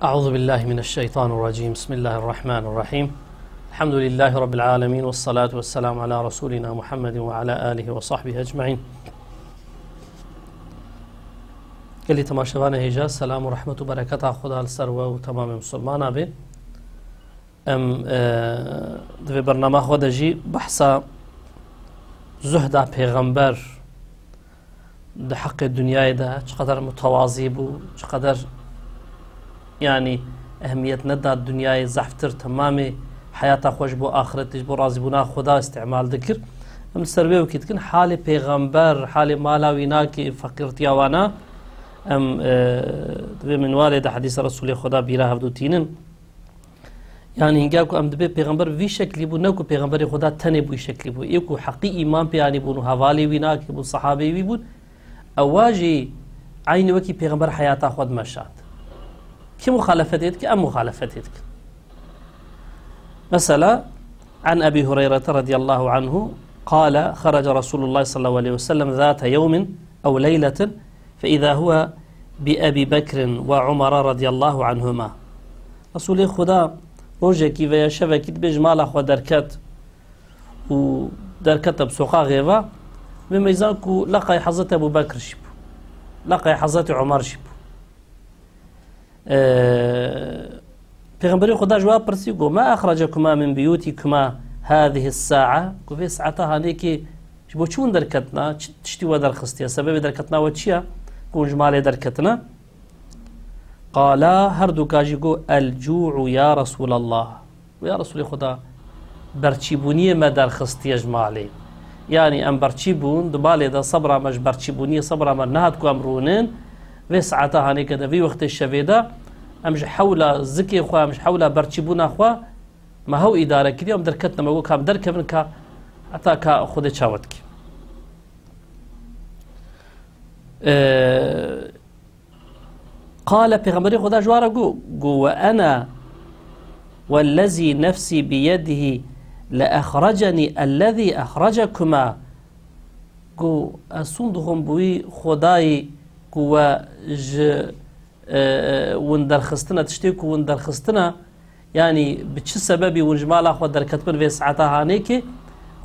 أعوذ بالله من الشيطان الرجيم. بسم الله الرحمن الرحيم. الحمد لله رب العالمين، والصلاة والسلام على رسولنا محمد وعلى آله وصحبه أجمعين. قال لي تماشاوان هجاز، سلام ورحمة وبركاته خدا السروة وتمام مسلمان به. في برنامج خدا جي بحثا زهد پیغمبر ده حق الدنيا ده چقدر متواضع بو، چقدر يعني أهمية ندى الدنيا زحفتر تمامي حياته خوش بو آخرتش بو راضي بونا خدا استعمال ذكر من سربيه وكيتكن حال پیغمبر حال مالاويناكي فقيرتيا وانا من والد حديث رسول خدا بيرا هفدو تينن يعني هنگاكو دبي پیغمبر في شكل بو نوكو پیغمبر خدا تنه بو شكل بو يكو حقي إيمان بياني بو هوالي ويناكي بو صحابي بو أواجي عين وكي پیغمبر حياته خود مشات كي مخالفتك أم مخالفتك. مثلا عن أبي هريرة رضي الله عنه قال: خرج رسول الله صلى الله عليه وسلم ذات يوم أو ليلة فإذا هو بأبي بكر وعمر رضي الله عنهما. رسول خدا روجكي ويا شبكي بجمال أخو دركت ودركت بسوقا غيبا بميزانكو لقى حضرة أبو بكر شبو، لقى حضرة عمر شبو. پیغمبر خدا جواب پرسی گو: ما أخرجكما من بيوتكما هذه الساعة؟ گو في ساعتها هنيكي بو چون دركتنا تشتي ودر خستيا سبب دركتنا وچيا گو جمال دركتنا؟ قالا هردو كاجي گو: الجوع يا رسول الله. ويا رسول خدا برچيبوني ما در خستيا جمالي يعني ام برچيبون دبالي دا صبرا مش برچيبوني صبرا ما نهاد كو امرونين في ساعتها هنيك دا في وقت الشفيدة امش حول زكي خوا مش حول برچيبونا خوا ما هو إدارة كدي ام دركتنا ما كام درك منك حتى كا خود تشاوتك. قال پیغمبر خدا جوارا گو وأنا والذي نفسي بيده لأخرجني الذي أخرجكما. گو اسوندهم بوي خداي گو وندر خستنا تشتيكو وندر خستنا يعني بچ سببي ونجمال اخو دركتبن في ساعتها هانيك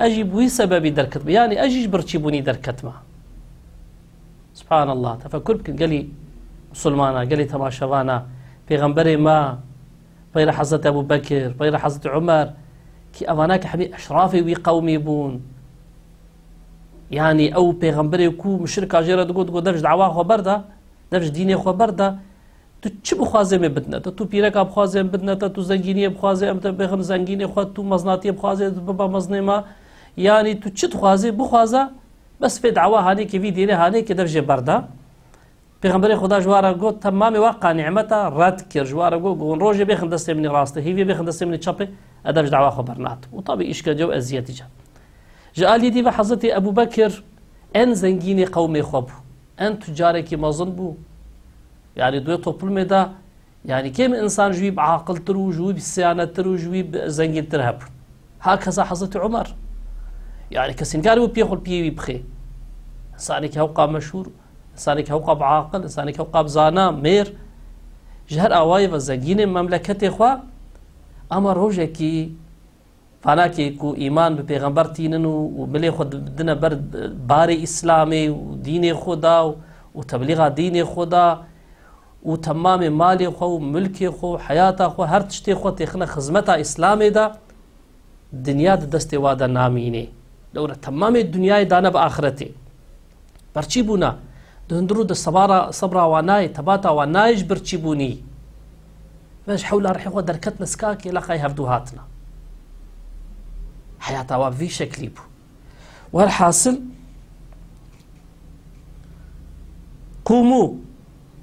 اجي بوي سببي دركتب يعني اجي برچيبوني دركتما. سبحان الله. تفكر بكن قالي مسلمانا قالي تماشوانا پیغمبر ما غير حضرت ابو بكر غير حضرت عمر كي اواناك حبي اشرافي وي قومي بون يعني او پیغمبر يكو مشركا جيرا تقول دفش دعوا خو بردا دفش ديني خو بردا تو چه بخوازه می بدنه تو پیرکا بخوازه بدنه تو زنگینی بخوازه تو بخم زنگینی خو تو مزناتی بخوازه بابا مزنما يعني تو چه تخوازه بخوازه بس في دعوا هاني كي في دينه هاني كي دفش بردا پیغمبر خدا جوارا گو تمام واقع نعمتا رد کر جوارا گو روجه بخن دسته من راسته هيوي بخن دسته من چپه ادفش دعوا خبرنات وطبي اشكال جو ازيتي جاء دي حضرت ابو بكر ان زنگين قومي خوب ان تجارك مظن بو يعني دوی توپل دا يعني كم انسان جوي بعاقل ترو جوي بالسيانه ترو جوي زنگين ترهب. هكذا حضرت عمر يعني كسنقاري بيخل بيوي بخي انسانك هوقا مشهور انسانك هوقا بعاقل انسانك هوقا بزانا مير جهر اواي وزنگين مملكتي خوا اما روجكي فاناكي كو ايمان بپیغمبر تيننو وملي خود بدنا برد باري اسلامي ودين خدا وتبليغ دين خدا وتمام مالي خو ملكي خو حياته خو هر تشتي خو تخنا خدمتا اسلامي دا دنيا دستي وادا ناميني لو تمام الدنيا دانا باخرتي برچيبونا دندرو د صبرا واناي تباتا وانايج برچيبوني فاش حول رح يخو دركتنا سكاكي لقاي هفدوهاتنا حياتها في شكل بو. والحاصل قوموا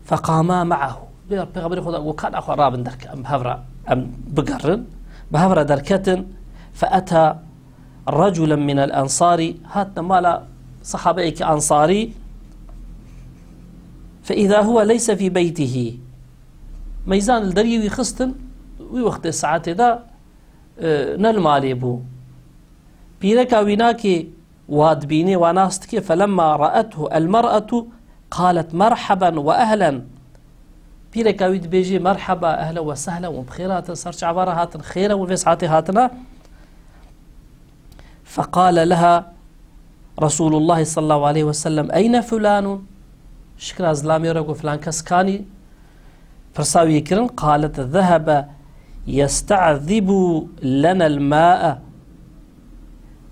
فقاما معه بيغبر خدا وكان اخو راب درك ام بهفرا ام بقرن بهفرا دركتن فاتى رجلا من الانصار هاتنا مالا صحابيك انصاري فاذا هو ليس في بيته ميزان الدري خستن وقت الساعات ذا نلمالي بو بيركا ويناكي واد بيني وناستكي فلما رأته المرأة قالت مرحبا وأهلا بيرك أويد بيجي مرحبا أهلا وسهلا وبخيرات صارت عبارة هاتن خيرا وفيسعاتي هاتنا. فقال لها رسول الله صلى الله عليه وسلم أين فلان؟ شكرا زلامي رقو فلان كسكاني فرساوي كرن. قالت ذهب يستعذب لنا الماء.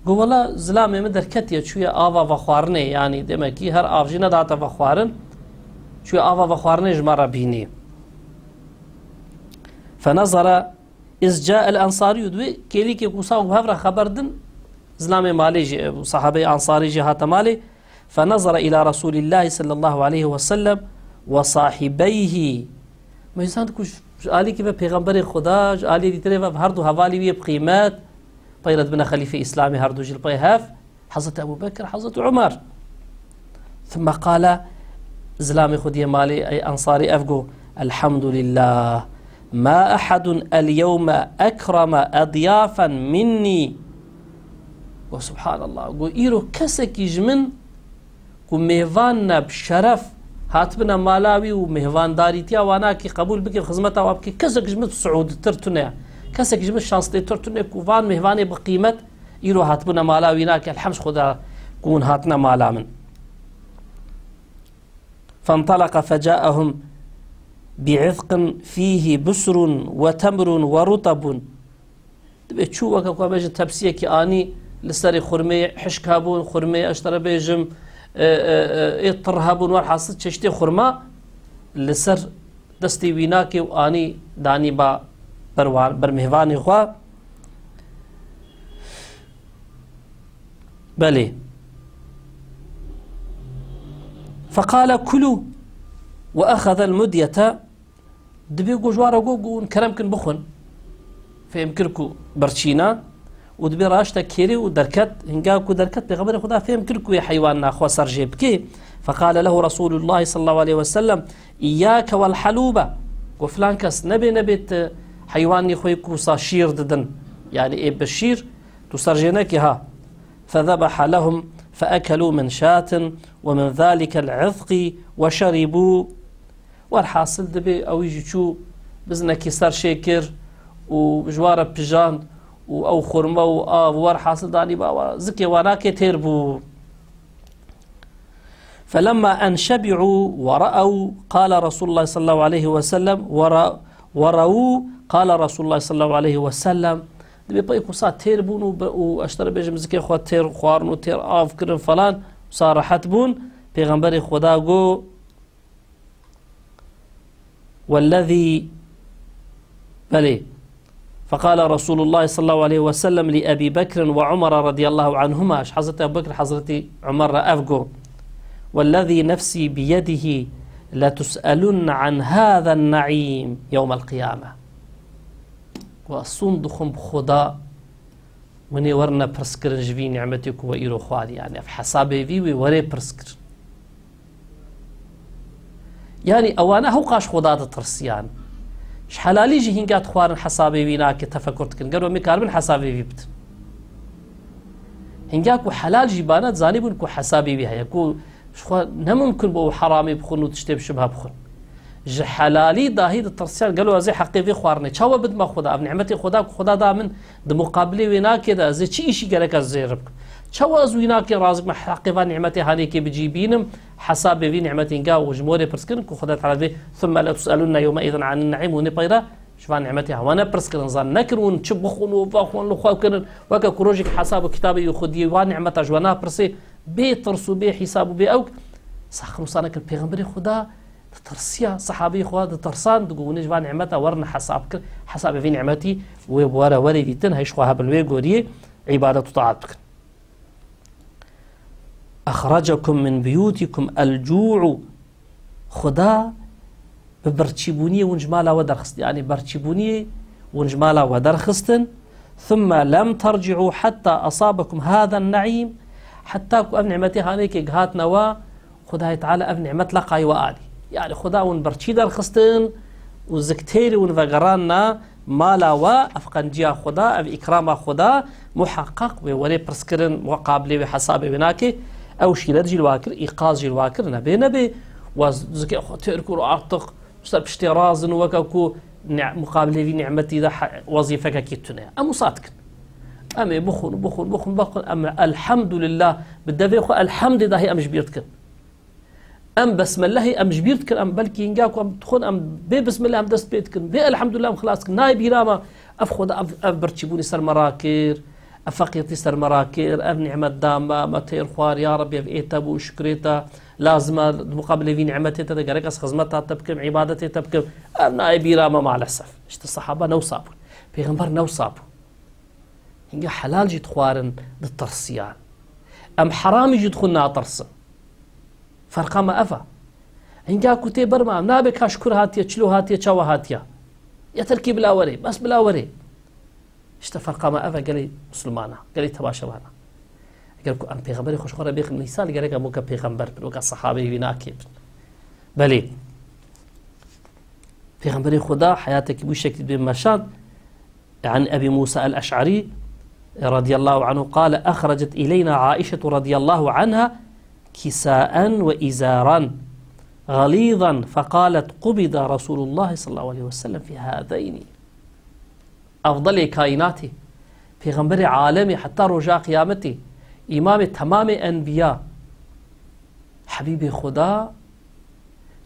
قو والله زلامي مدر كتيا شوية آفا وخوارني يعني ديما كي هر آفجينا داتا وخوارن شوية آفا وخوارني جمارة بيني. فنظر إذ جاء الأنصاري دوي كيلي كي قوساو هفرا خبردن زلامي مالي صحابي أنصاري جهات مالي. فنظر إلى رسول الله صلى الله عليه وسلم وصاحبيه. ما يزان كوش آلي كيف پیغمبر خدا آلي دي تريفا هردو هوالي ويه بقيمات بيرد بنا خليفة إسلامي هردو جل بيهاف حضرت أبو بكر حضرت عمر. ثم قال زلامي خدي مالي أي أنصاري أفقو الحمد لله ما أحد اليوم أكرم أضيافا مني. وسبحان الله قو إيرو كسك يجمن قو ميفان بشرف هاتبنا مالاوي ومهوان داريتيا وانا كي قبول بكي خدمتها وابكي كسك جمت سعود ترتنيا كسك جمت شانستي ترتنيا كوفان مهواني بقيمة إيرو هاتبنا مالاوي ناكي الحمش خدا كون هاتنا مالا من. فانطلق فجاءهم بعذق فيه بسر وتمر ورطب. دبي شو وكا بيجن تبسيه كي اني لسري خرمي حشكابون خرمي اشترى بيجم اطرهبون ورحاصت ششتي خرما لسر دستي ويناكي واني داني با برمهواني خوا بلي. فقال كلوا وأخذ المدية. دبي جوارا جو كرمكن بخن فيمكنكو برشينا ودبي راشتا كيري ودركت هنجاكو دركت بغبر خدا فيمكنكو يا حيوان ناخو سرجيبكي. فقال له رسول الله صلى الله عليه وسلم إياك والحلوبة. وفلان كس نبيت حيواني خويكو صاشير ددن يعني إيه بشير تسرجينك ها. فذبح لهم فأكلوا من شاة ومن ذلك العذق وشربوا. والحاصل دبي أو يجي شو بزنكي صار شيكر وجوارة بجان أو خرمة والحاصل داني باوا زكي وناكي تيربو. فلما أن شبعوا ورأوا قال رسول الله صلى الله عليه وسلم ورأوا قال رسول الله صلى الله عليه وسلم دبي بايكو صار تيربون واشترى بيجم زكي خوا تير خوارن وتير آف كرن فلان صار حتبون پیغمبر خدا قو والذي بلي. فقال رسول الله صلى الله عليه وسلم لأبي بكر وعمر رضي الله عنهما حضرت أبو بكر حضرت عمر أفقو والذي نفسي بيده لتسألن عن هذا النعيم يوم القيامة. وصندخم بخدا وني ورنا برسكر جبي نعمتك وإيرو خوالي يعني في حسابي في وري برسكر يعني أوانا هو قاش خدا ترسيان شحالالي جي هنقات خوارن حسابي ويناك تفكرت كن قالوا ميكاربن حسابي بيبت هنقاكو حلال جيبانات زانبون كو حسابي بيها يكو نممكن بو حرامي بخون وتشتب شبه بخون حلالي داهي الترسيان قالوا زي حقي في خوارني شاو بد ما خدا بنعمتي خدا دا من مقابلي ويناك دا زي شي شي قالك زي ربك شاو ويناك رازق ما حقي نعمتي هانيك بجيبينم حسابي في نعمتي نقا وجموري برسكن كو خدا تعالى ثم لا تسالون يومئذ عن النعيم ونبيرا شفان نعمتها وانا برسكن نظن نكر ونشبخون وفاخون لخوكن وكا كروجك حساب كتابي يخدي ونعمتها جوانا برسي بي ترسو بي حسابو بي اوك ساخر وصانك البيغمبري خدا ترسيا صحابي خواد ترسان دقوني جوان نعمتها ورنا حساب في نعمتي وورا ولدي تنهي شخوها بالوي قوريه عبادة طاعتك. أخرجكم من بيوتكم الجوع خدا ببرتشيبونية ونجمالا ودرخست يعني برتشيبونية ونجمالا ودرخستن ثم لم ترجعوا حتى أصابكم هذا النعيم حتى أب نعمتي هانيك هات نوا خدا تعالى أب نعمت لقاي وآلي يعني خدا ونبرتشي درخستن وزكتيري ونفقراننا مالا وأفقنجيا خدا أب إكرام خدا محقق وولي برسكرن وقابلي وحسابي بناكي أو شيلات جي الواكر إيقاظ جي الواكر نبي وزكي تركو أرتق بشتي رازن وكاكو مقابل في نعمتي ذا وظيفك كيتنا أم صادق أم بخون أم الحمد لله بالدفع خو الحمد لله هي أم جبيرتك أم بسم الله أم جبيرتك أم بلكي ينجاكو أم تخون أم بسم الله أم دست بيتك بي الحمد لله أم خلاصك نايب هراما أفخذ برتشبوني سر مراكير أفقيتي سر مراكير أف نعمة دامة متير خوار يا رب يفئيتا بو شكريتا لازمة مقابل في نعمتي تدقرق أس خزمتها تبكم عبادتي تبكم أم نايب هراما مع الأسف اشت الصحابة نوصابون بيغمبر نوصابون هنگا حلال جيت خوارن للترسيان أم حرام جيت خونا ترسن فرقا ما أفا هنگا كتي برما نابك هشكر هاتيا چلو هاتيا چاوا هاتيا يا تركي بلا وري بس بلا وري اشتا فرقا ما أفا قالي مسلمانا قالي تباشوانا قالكو أم بيغمبري خوش خورا بيخ المثال قالي موكا بيغمبر وكا صحابي بناكي بلي بيغمبري خدا حياتك بو شكل بمشان عن أبي موسى الأشعري رضي الله عنه قال أخرجت إلينا عائشة رضي الله عنها كساء وإزارا غليظا فقالت قبض رسول الله صلى الله عليه وسلم في هذين أفضل كائناتي في غنبر عالمي حتى رجاء قيامتي إمام تمام أنبياء حبيبي خدا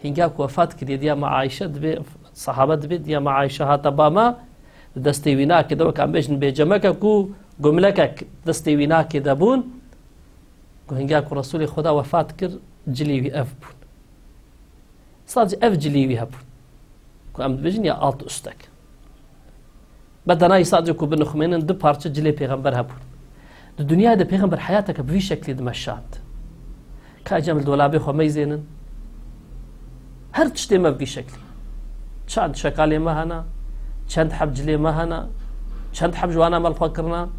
هنگاك وفات كدي ديا مع عائشة دبي صحابة دبي ديا مع عائشة هاتباما دستي ويناك دوك عم بيجن بيجمك كو جملكك دستي ويناك دبون كو هنگاك رسول خدا وفات كر جليوي أف بون صادق أف جليوي هبون كو عم بيجن يا آلت أستك بدنا يصادق كو بنخمين دو بارچ جلي پیغمبر هبون الدنيا ده پیغمبر حياتك بفي شكل دمشات كاجمل دولابي خو ميزينن هر تشتي ما بفي شكل چند شكالي ما هنا چند حب جلي ما هنا چند حب جوانا مال فكرنا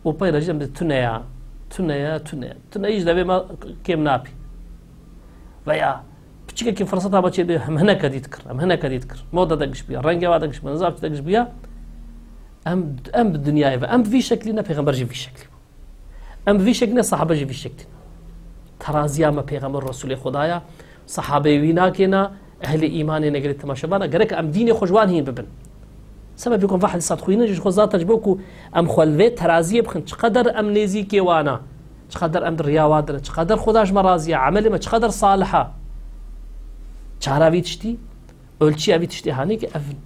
وباي رجم تنيا يجي دبي ما كيم نابي ويا بتشيك كي فرصتها بتشي دي هم هنا كدي تكر موضه دقش بيا رنجه وادقش بنزاب دقش بيا ام بالدنيا ام في شكلنا پیغمبر جي في شكل ام في شكلنا صحابه جي في شكل ترازيا ما پیغمبر رسول خدايا صحابه وينا كنا اهل ايمان نگري تماشبانا غرك ام دين خوجوان هين ببن سبب يكون واحد صاد خوينا جي خوزات تجبوكو ام خلوي ترازيه بخن قدر ام نيزيكي وانا قدر ام دريا وادر قدر خداش مرازيه عمل ما قدر صالحه چاراوي تشتي اولچي ابي تشتي هانيك افن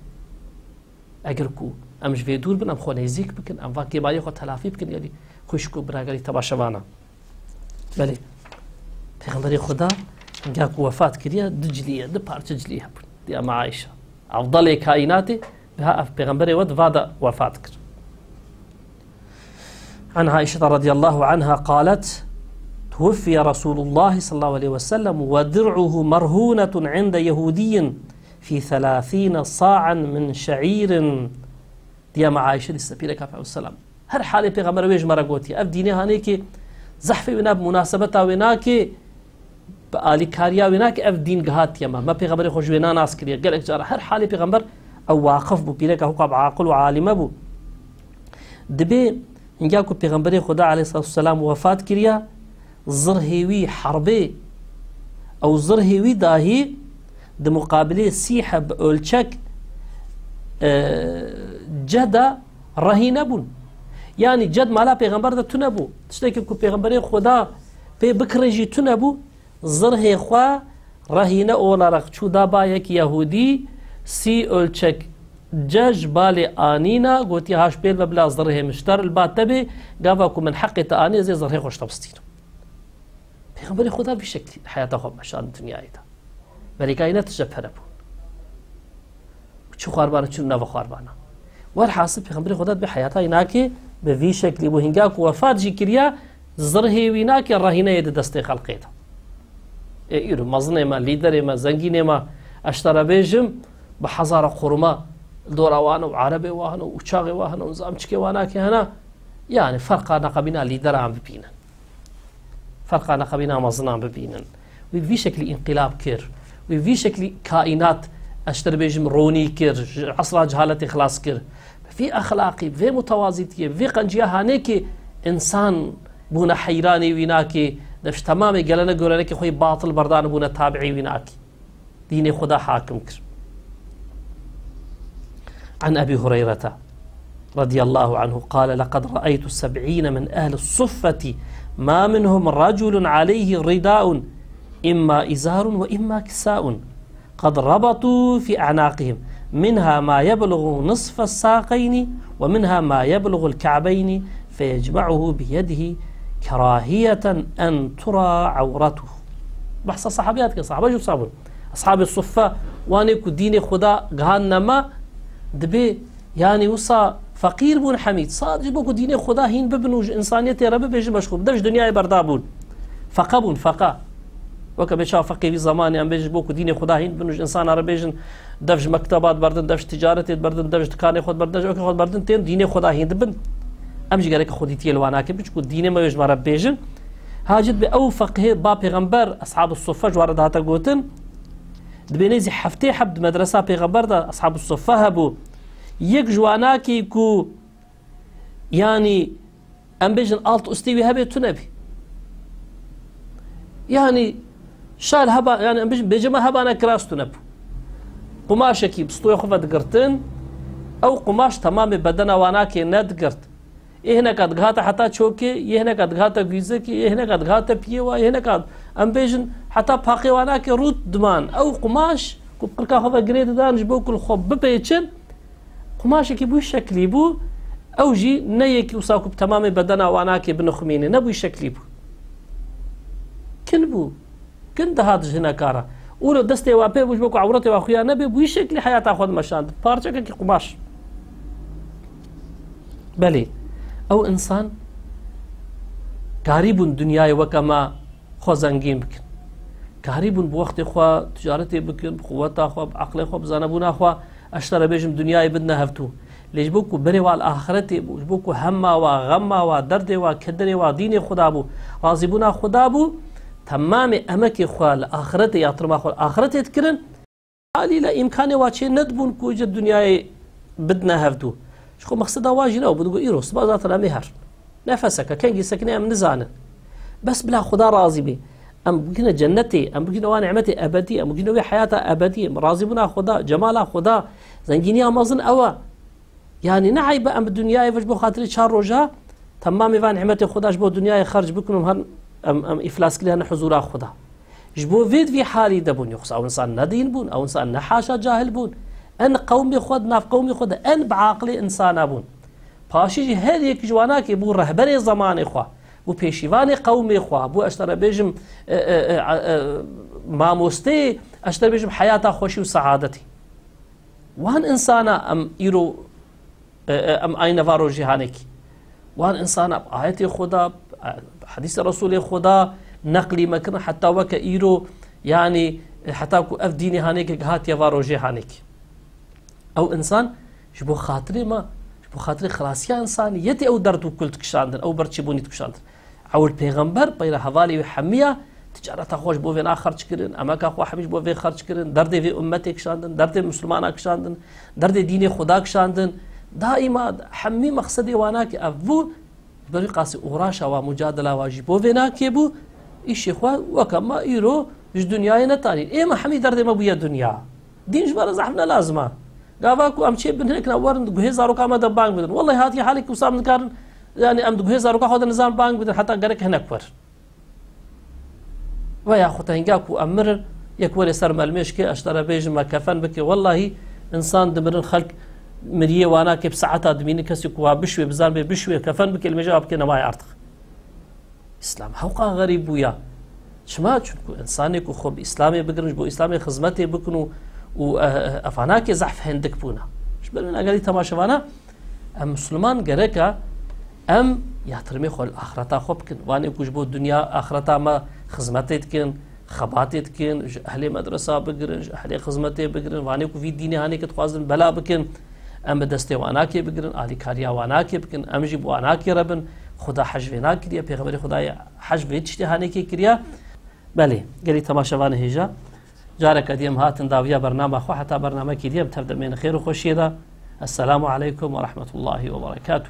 اگركو امش في دور بن ام خو نيزيك بكن ام واكي باي خو تلافي بكن يلي خوشكو براغلي تباشوانا بلي پیغمبر خدا جاك وفات كريا دجليه دبارت جليه دي مع عائشه افضل كائنات بها پیغمبر ود فادا وفات كر عن عائشه رضي الله عنها قالت توفي رسول الله صلى الله عليه وسلم ودرعه مرهونة عند يهودي في 30 صاعا من شعير ديا مع عائشة السبيلة كافة والسلام هر حالي پیغمبر ويج مرقوتي اف ديني هانيكي زحفي ونا بمناسبتا وناكي بآلي كاريا وناكي اف دين قهات يما ما پیغمبر خوش ونا ناس كريا قال اكجارة هر حالي پیغمبر او واقف بو بيلك هو قاب عاقل وعالم بو دبي انجاكو پیغمبر خدا عليه الصلاة والسلام وفات كريا زرهيوي حربي او زرهيوي داهي ده مقابله سيحة بأولشك جدا رهينبون يعني جد مالا پیغمبر ده تنبو تشتاكي كو پیغمبر خدا پی بكرجي تنبو زرهي خوا رهينه اولا رخ چو دا بايك يهودي سي أولشك جج بالي آنينا قوتي هاش بيل ببلا زرهي مشتر الباتبه قافاكو من حق تآني زي زرهي خوش تبستينو پیغمبر خدا بشكل حياته خب مشان الدنيا ايدا بلي كائنات جبهره بون چو خاربانه چو نو خاربانه والحاصل پیغمبر خدا بحياته هناك بفي شكل بو هنگاك وفات جي كريا زرهي ويناك رهينه يد دست خلقيته ايرو مزنه ما ليدر ما زنگينه ما اشترى بيجم بحزاره خرما دوراوانه وعربي واهنه وچاغي واهنه وزامچكي واناك هنا يعني فرق نقبنا ليدر عم ببينن فرق نقبنا مزنا ببينن وفي شكل انقلاب كير وفي شكل كائنات اشتر بيجم روني كير عصر جهالة خلاص كير في اخلاقي في متوازيتيه في قنجيه هانيك انسان بونا حيراني ويناكي دفش تمامي قالنا قولنا كي خوي باطل بردان بونا تابعي ويناكي دين خدا حاكم كر. عن أبي هريرة رضي الله عنه قال لقد رأيت 70 من أهل الصفة ما منهم رجل عليه رداء إما إزار وإما كساء قد ربطوا في أعناقهم منها ما يبلغ نصف الساقين ومنها ما يبلغ الكعبين فيجمعه بيده كراهية أن ترى عورته. بحث صحابيات كصحابة جو صابون أصحاب الصفة وانيكو دين خدا جهنم دبي يعني وصا فقير بون حميد صاد جبوكو دين خدا هين ببنو إنسانية رب بيج مشغول دفش دنيا بردابون فقبون فقا وكبشا فقي في زمان ام بيج بوكو دين خدا هين بنو إنسان عربيجن دفش مكتبات بردن دفش تجارة بردن دفش دكان خود بردن دفش خود بردن تين دين خدا هين دبن امش قالك خودي تيل وانا كبش كو دين ما يجمع ربيجن هاجد بأو فقه با پیغمبر أصحاب الصفة جوارد هاتا قوتن دبينيزي حفتي حبد مدرسة پیغمبر دا أصحاب الصفة هبو يك جواناكي كو يعني ام بيجن آلت استيوي هبي تنبي يعني شال هبا يعني ام بيجن بيجما هبانا كراس تنبو قماشكي بسطوي خفة دقرتن أو قماش تمام بدنا واناكي ندقرت هنا قد غاتا حتى تشوكي هنا قد غاتا فيزكي هنا قد غاتا بيوا هنا قد ام بيجن حتى باقي واناكي روت دمان او قماش كبقركا خفا قريد دانج بوكو الخوب ببيتشن قماشكي بوي شكلي بو او جي نيكي وساكو بتمام بدنا واناكي بنخميني نبوي شكلي بو كن بو كن دهاتج هنا كارا ولو دستي وابي بوش بوكو عورتي واخويا نبي بوي شكلي حياة اخذ مشان بارجكا كي قماش بلي او انسان قريب دنياي وكما خو زنگين بكن قريب بوقت خو تجارتي بكن بقوتا خو بعقل خو بزنبونا خو اشترى بيجم دنياي بدنا هفتو ليش بوكو بري والاخرتي بوكو هما وغما ودرد وكدر ودين خدا بو راضيبونا خدا بو تمام امك خو الاخرتي يا ترما خو الاخرتي تكرن علي لا امكاني واتشي ندبون كوج الدنياي بدنا هفتو شكو مقصدها واجنا وبدقو إيروس بازات الأمهر نفسك كان سكني أم نزانا بس بلا خدا راضي بي أم بقينا جنتي أم بقينا ونعمتي أبدي أم بقينا حياتها أبدي راضي بنا خدا جمالها خدا زنجينيها مازن أوا يعني نعيب أم الدنيا يفش بو خاطري شهر رجا تمام فان نعمتي خداش بو الدنيا يخرج بكنهم هن أم إفلاس كلها حضورها خدا جبو فيد في حالي دبون يخص أو إنسان ندين بون أو إنسان نحاشا جاهل بون ان قومي خود ناف قومي خود ان بعقل انسان ابون باشي هر يك جواناك بو رهبر زمان خو بو بيشيوان قومي خو بو اشتر بيجم ماموستي اشتر بيجم حياته خوشي وسعادتي وان انسان ام ايرو ام اين فارو جهانك وان انسان ايتي خدا حديث رسول خدا نقلي مكن حتى وك ايرو يعني حتى كو اف ديني هانيك هات يا فارو جهانك او انسان جبو خاطري ما جبو خاطري خلاص يا انسان يتي او دردو كل تكشاندن او برتشبوني تكشاندن او البيغمبر بين حضالي وحميه تجارة خوش بو فين اخر تشكرن اما كا خو حبيش بو فين خرج كرن درد في امتي كشاندن درد مسلمان كشاندن درد دين خدا كشاندن دائما حمي مقصدي واناك افو بريقاس اوراشا ومجادله واجبو فينا كيبو ايش خو وكما ايرو ايش دنياي نتاني ايه ما حمي درد ما بو دنيا دين جبر زحفنا لازمه قافاكو ام شي بن هيك نورن دغه هزارو كما دبانك بدن والله هاتي حالك وسام كارن يعني ام دغه هزارو كاخذ نظام بانك بدن حتى قالك هنا كبر ويا خوتنجاكو امر يكور سر ملمشكي اشترى بيج ما كفن بك والله انسان دمرن خلق مريه وانا كيف ساعتها دميني كسكوا بشوي بزان بشوي كفن بك المجاب كنا ما يعرض اسلام حقا غريب ويا شما انسانك خب اسلامي بقرنج بو اسلامي خدمتي بكنو وافاناكي زحف هندك بونا ايش بالنا قالي تماشوانا ام مسلمان قركا ام يحترمي خو الاخرتا خبكن واني كوجبو الدنيا اخرتا ما خدمتتكن خباتتكن اهل مدرسه بقرن اهل خدمتي بقرن واني كو في ديني هاني كتخوازن بلا بكن ام دستي واناكي بقرن الي كاريا واناكي بكن ام جيب واناكي ربن خدا حجونا كريا پیغمبر خداي حجو اجتهاني كي كريا بله قالي تماشوانا هيجا جارك ديم هاتن داوية برنامج خو حتى برنامج ديم تبدأ من خير وخشيدا. السلام عليكم ورحمة الله وبركاته.